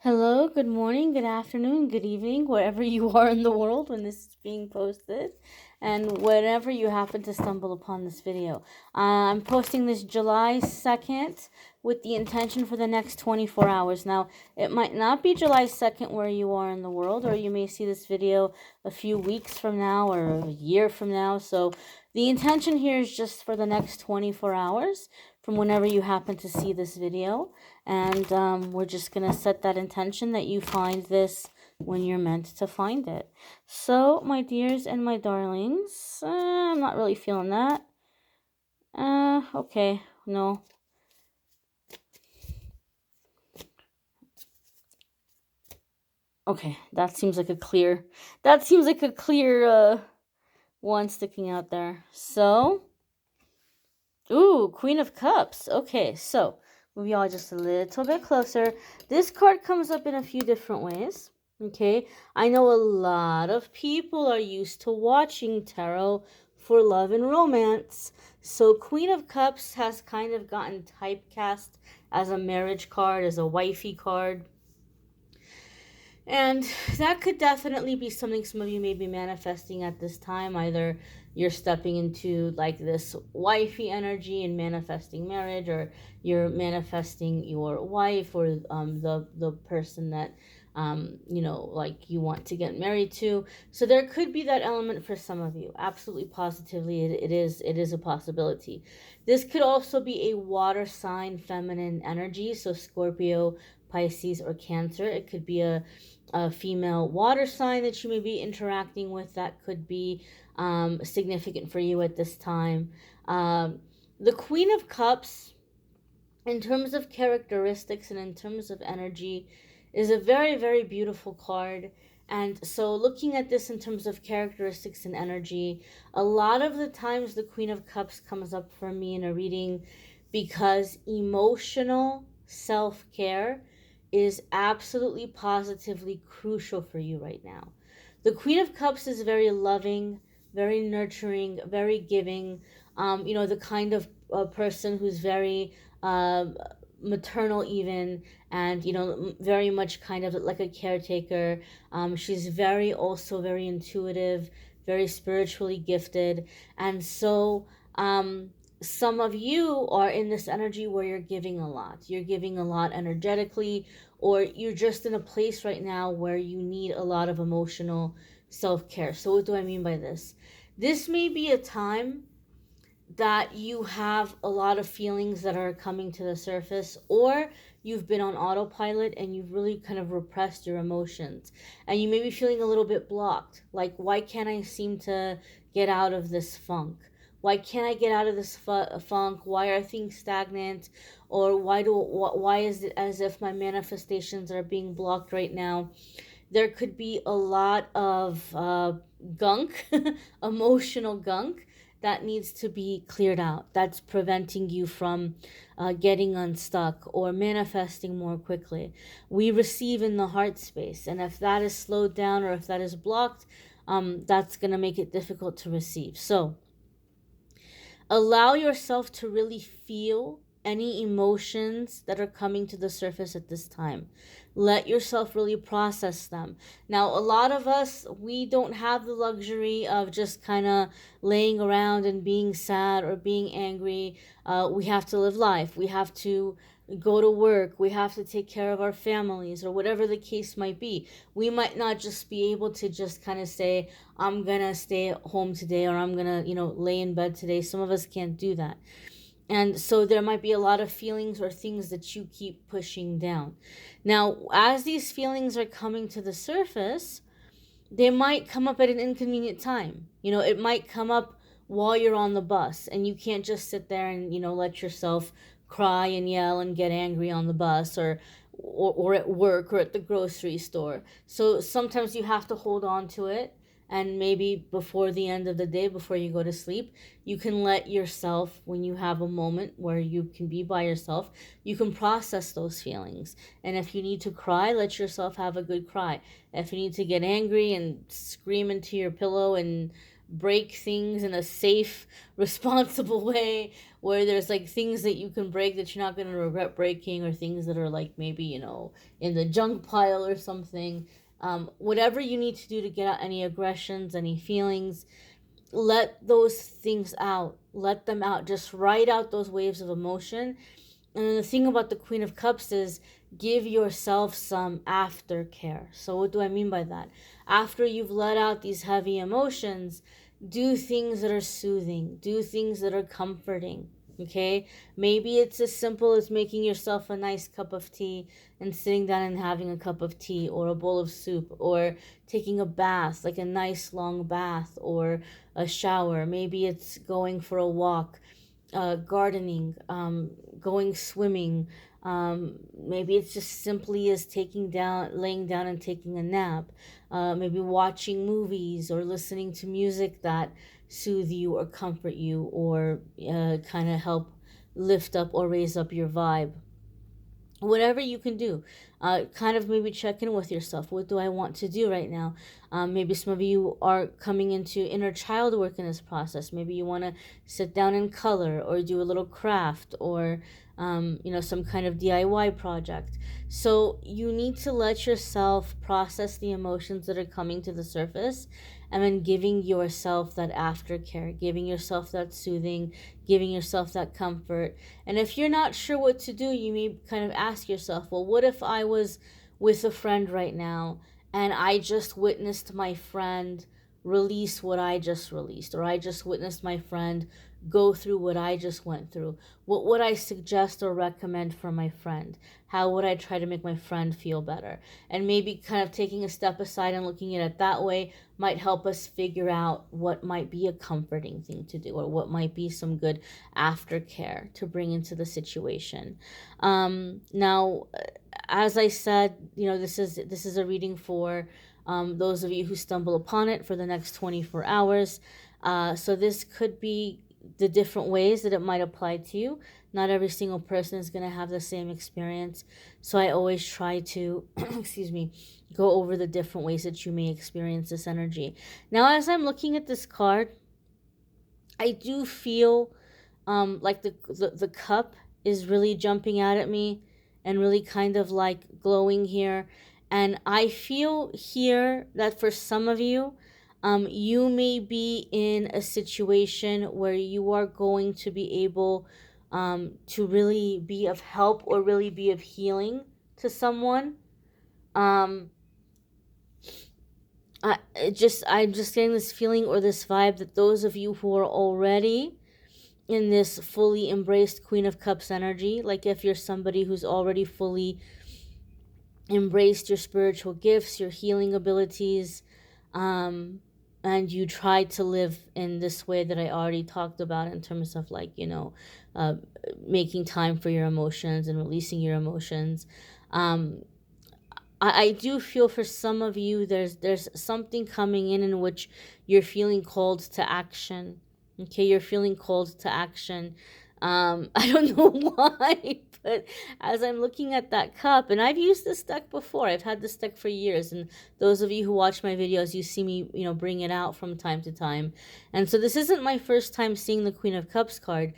Hello, good morning, good afternoon, good evening, wherever you are in the world when this is being posted, and whenever you happen to stumble upon this video. I'm posting this July 2nd with the intention for the next 24 hours. Now, it might not be July 2nd where you are in the world, or you may see this video a few weeks from now or a year from now. So, the intention here is just for the next 24 hours from whenever you happen to see this video. And we're just going to set that intention that you find this when you're meant to find it. So, my dears and my darlings, I'm not really feeling that. Okay, no. Okay, that seems like a clear one sticking out there. So, ooh, Queen of Cups. Okay, so move y'all just a little bit closer. This card comes up in a few different ways. Okay, I know a lot of people are used to watching tarot for love and romance. So Queen of Cups has kind of gotten typecast as a marriage card, as a wifey card. And that could definitely be something some of you may be manifesting at this time. Either you're stepping into like this wifey energy and manifesting marriage, or you're manifesting your wife or the person that like you want to get married to. So there could be that element for some of you. Absolutely, positively, it is a possibility. This could also be a water sign, feminine energy. So Scorpio, Pisces, or Cancer. It could be a female water sign that you may be interacting with that could be significant for you at this time. The Queen of Cups, in terms of characteristics and in terms of energy, is a very, very beautiful card. And so, looking at this in terms of characteristics and energy, a lot of the times the Queen of Cups comes up for me in a reading because emotional self care is absolutely positively crucial for you right now. The Queen of Cups is very loving, very nurturing, very giving. The kind of person who's very maternal, even, and very much kind of like a caretaker. She's very intuitive, very spiritually gifted, and so some of you are in this energy where you're giving a lot. You're giving a lot energetically, or you're just in a place right now where you need a lot of emotional self-care. So what do I mean by this? This may be a time that you have a lot of feelings that are coming to the surface, or you've been on autopilot and you've really kind of repressed your emotions, and you may be feeling a little bit blocked, like, why can't I seem to get out of this funk? Why can't I get out of this funk? Why are things stagnant? Or why is it as if my manifestations are being blocked right now? There could be a lot of gunk, emotional gunk, that needs to be cleared out. That's preventing you from getting unstuck or manifesting more quickly. We receive in the heart space, and if that is slowed down or if that is blocked, that's going to make it difficult to receive. So, allow yourself to really feel any emotions that are coming to the surface at this time. Let yourself really process them. Now, a lot of us, we don't have the luxury of just kind of laying around and being sad or being angry. We have to live life. We have to go to work. We have to take care of our families, or whatever the case might be. We might not just be able to just kind of say, I'm going to stay at home today, or I'm going to, lay in bed today. Some of us can't do that. And so there might be a lot of feelings or things that you keep pushing down. Now, as these feelings are coming to the surface, they might come up at an inconvenient time. It might come up while you're on the bus, and you can't just sit there and, let yourself cry and yell and get angry on the bus, or at work, or at the grocery store. So sometimes you have to hold on to it, and maybe before the end of the day, before you go to sleep, you can let yourself, when you have a moment where you can be by yourself, you can process those feelings. And if you need to cry, let yourself have a good cry. If you need to get angry and scream into your pillow and break things in a safe, responsible way, where there's like things that you can break that you're not going to regret breaking, or things that are like maybe, in the junk pile or something. Whatever you need to do to get out any aggressions, any feelings, let those things out. Let them out. Just ride out those waves of emotion. And then the thing about the Queen of Cups is, give yourself some aftercare. So, what do I mean by that? After you've let out these heavy emotions, do things that are soothing, do things that are comforting. Okay? Maybe it's as simple as making yourself a nice cup of tea and sitting down and having a cup of tea or a bowl of soup, or taking a bath, like a nice long bath, or a shower. Maybe it's going for a walk, gardening, going swimming. Maybe it's just simply as laying down and taking a nap. Maybe watching movies or listening to music that soothe you or comfort you, or kind of help lift up or raise up your vibe. Whatever you can do, kind of maybe check in with yourself. What do I want to do right now? Maybe some of you are coming into inner child work in this process. Maybe you want to sit down and color, or do a little craft, or some kind of DIY project. So you need to let yourself process the emotions that are coming to the surface, and then giving yourself that aftercare, giving yourself that soothing, giving yourself that comfort. And if you're not sure what to do, you may kind of ask yourself, well, what if I was with a friend right now and I just witnessed my friend release what I just released, or I just witnessed my friend go through what I just went through? What would I suggest or recommend for my friend? How would I try to make my friend feel better? And maybe kind of taking a step aside and looking at it that way might help us figure out what might be a comforting thing to do, or what might be some good aftercare to bring into the situation. Now, as I said, this is a reading for those of you who stumble upon it for the next 24 hours. So this could be the different ways that it might apply to you. Not every single person is going to have the same experience. So I always try to, excuse me, go over the different ways that you may experience this energy. Now, as I'm looking at this card, I do feel like the cup is really jumping out at me, and really kind of like glowing here. And I feel here that for some of you, you may be in a situation where you are going to be able to really be of help, or really be of healing to someone. Um, I'm just getting this feeling or this vibe that those of you who are already in this fully embraced Queen of Cups energy, like if you're somebody who's already fully embraced your spiritual gifts, your healing abilities, and you try to live in this way that I already talked about, in terms of like, uh, making time for your emotions and releasing your emotions. I do feel for some of you, there's something coming in which you're feeling called to action. Okay, you're feeling called to action. I don't know why, but as I'm looking at that cup, and I've used this deck before, I've had this deck for years, and those of you who watch my videos, you see me, bring it out from time to time. And so this isn't my first time seeing the Queen of Cups card,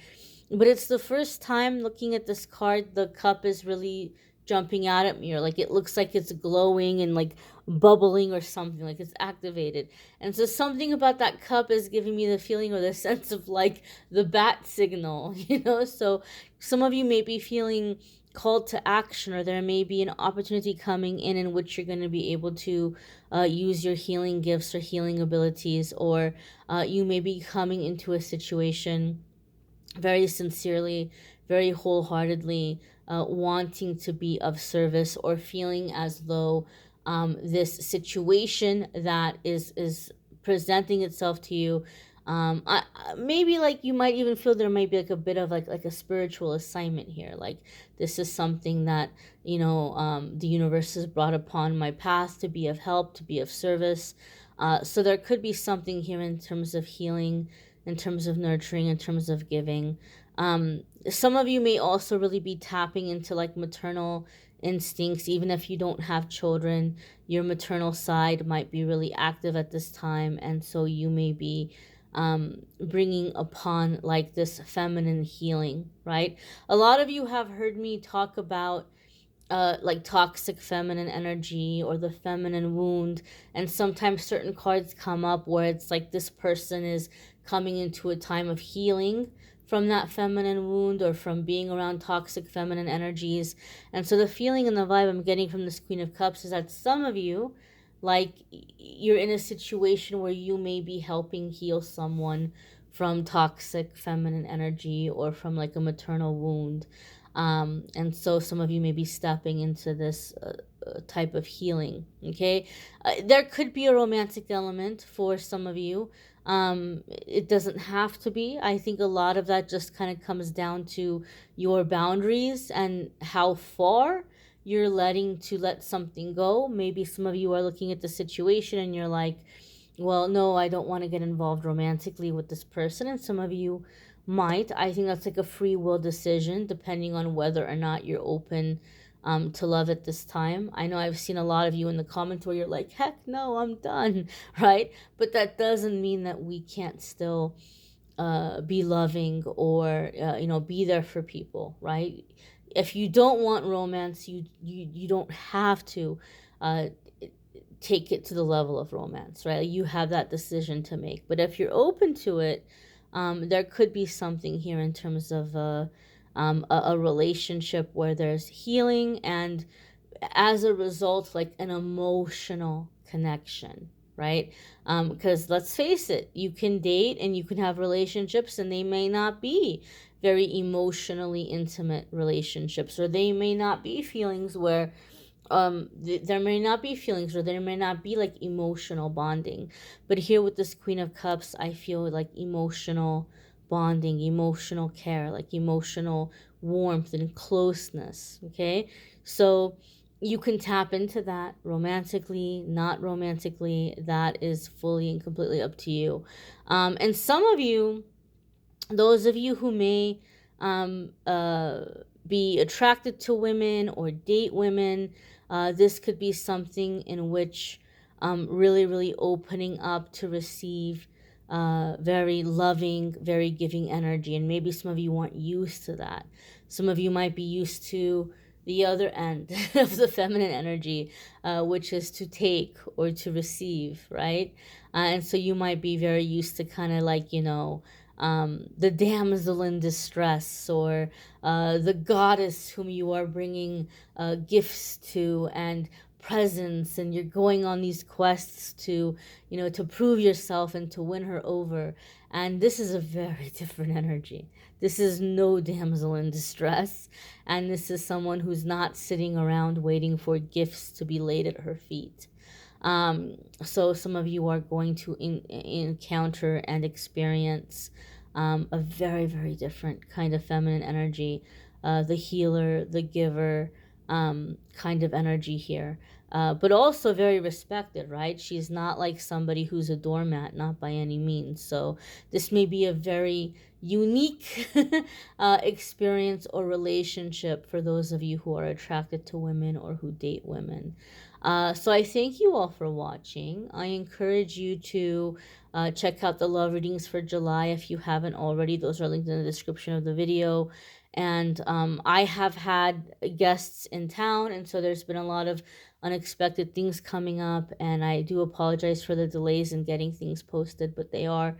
but it's the first time looking at this card, the cup is really jumping out at me, or like it looks like it's glowing and like bubbling or something, like it's activated. And so something about that cup is giving me the feeling or the sense of like the bat signal, So some of you may be feeling called to action, or there may be an opportunity coming in which you're going to be able to use your healing gifts or healing abilities, or you may be coming into a situation very sincerely, very wholeheartedly, wanting to be of service, or feeling as though this situation that is presenting itself to you, maybe like you might even feel there might be like a bit of like a spiritual assignment here. Like this is something that the universe has brought upon my path to be of help, to be of service. So there could be something here in terms of healing, in terms of nurturing, in terms of giving. Some of you may also really be tapping into like maternal instincts. Even if you don't have children, your maternal side might be really active at this time, and so you may be bringing upon like this feminine healing, right? A lot of you have heard me talk about like toxic feminine energy or the feminine wound, and sometimes certain cards come up where it's like this person is coming into a time of healing from that feminine wound or from being around toxic feminine energies. And so the feeling and the vibe I'm getting from this Queen of Cups is that some of you, like, you're in a situation where you may be helping heal someone from toxic feminine energy or from like a maternal wound. And so some of you may be stepping into this type of healing. Okay, there could be a romantic element for some of you. It doesn't have to be. I think a lot of that just kind of comes down to your boundaries and how far you're letting to let something go. Maybe some of you are looking at the situation and you're like, well, no, I don't want to get involved romantically with this person. And some of you might. I think that's like a free will decision, depending on whether or not you're open to love at this time. I know I've seen a lot of you in the comments where you're like, heck no, I'm done, right? But that doesn't mean that we can't still be loving or, be there for people, right? If you don't want romance, you don't have to uh, take it to the level of romance, right? You have that decision to make. But if you're open to it, there could be something here in terms of a relationship where there's healing and as a result, like an emotional connection, right? Because let's face it, you can date and you can have relationships and they may not be very emotionally intimate relationships, or they may not be feelings where there may not be feelings, or there may not be like emotional bonding. But here with this Queen of Cups, I feel like emotional bonding, emotional care, like emotional warmth and closeness. Okay, so you can tap into that romantically, not romantically. That is fully and completely up to you. And some of you, those of you who may um, uh, be attracted to women or date women, this could be something in which really, really opening up to receive very loving, very giving energy. And maybe some of you aren't used to that. Some of you might be used to the other end of the feminine energy, which is to take or to receive, right? And so you might be very used to kind of like, the damsel in distress, or the goddess whom you are bringing gifts to and presents, and you're going on these quests to, to prove yourself and to win her over. And this is a very different energy. This is no damsel in distress, and this is someone who's not sitting around waiting for gifts to be laid at her feet. So some of you are going to encounter and experience a very, very different kind of feminine energy, the healer, the giver kind of energy here. But also very respected, right? She's not like somebody who's a doormat, not by any means. So this may be a very unique experience or relationship for those of you who are attracted to women or who date women. So I thank you all for watching. I encourage you to check out the love readings for July if you haven't already. Those are linked in the description of the video. And I have had guests in town, and so there's been a lot of unexpected things coming up, and I do apologize for the delays in getting things posted, but they are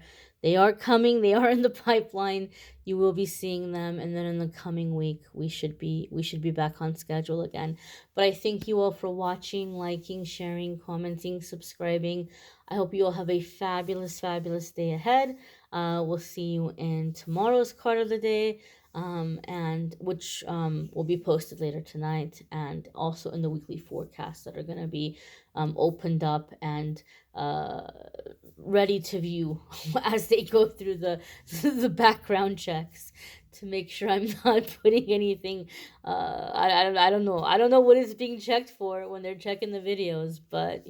coming. They are in the pipeline. You will be seeing them, and then in the coming week we should be back on schedule again. But I thank you all for watching, liking, sharing, commenting, subscribing. I hope you all have a fabulous, fabulous day ahead. We'll see you in tomorrow's card of the day, and which will be posted later tonight, and also in the weekly forecasts that are going to be opened up and ready to view as they go through the the background checks to make sure I'm not putting anything. I don't know what is being checked for when they're checking the videos, but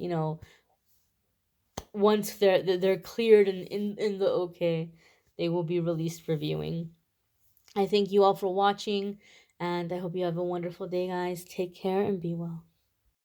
once they're cleared and in the okay, they will be released for viewing. I thank you all for watching, And I hope you have a wonderful day, guys. Take care and be well.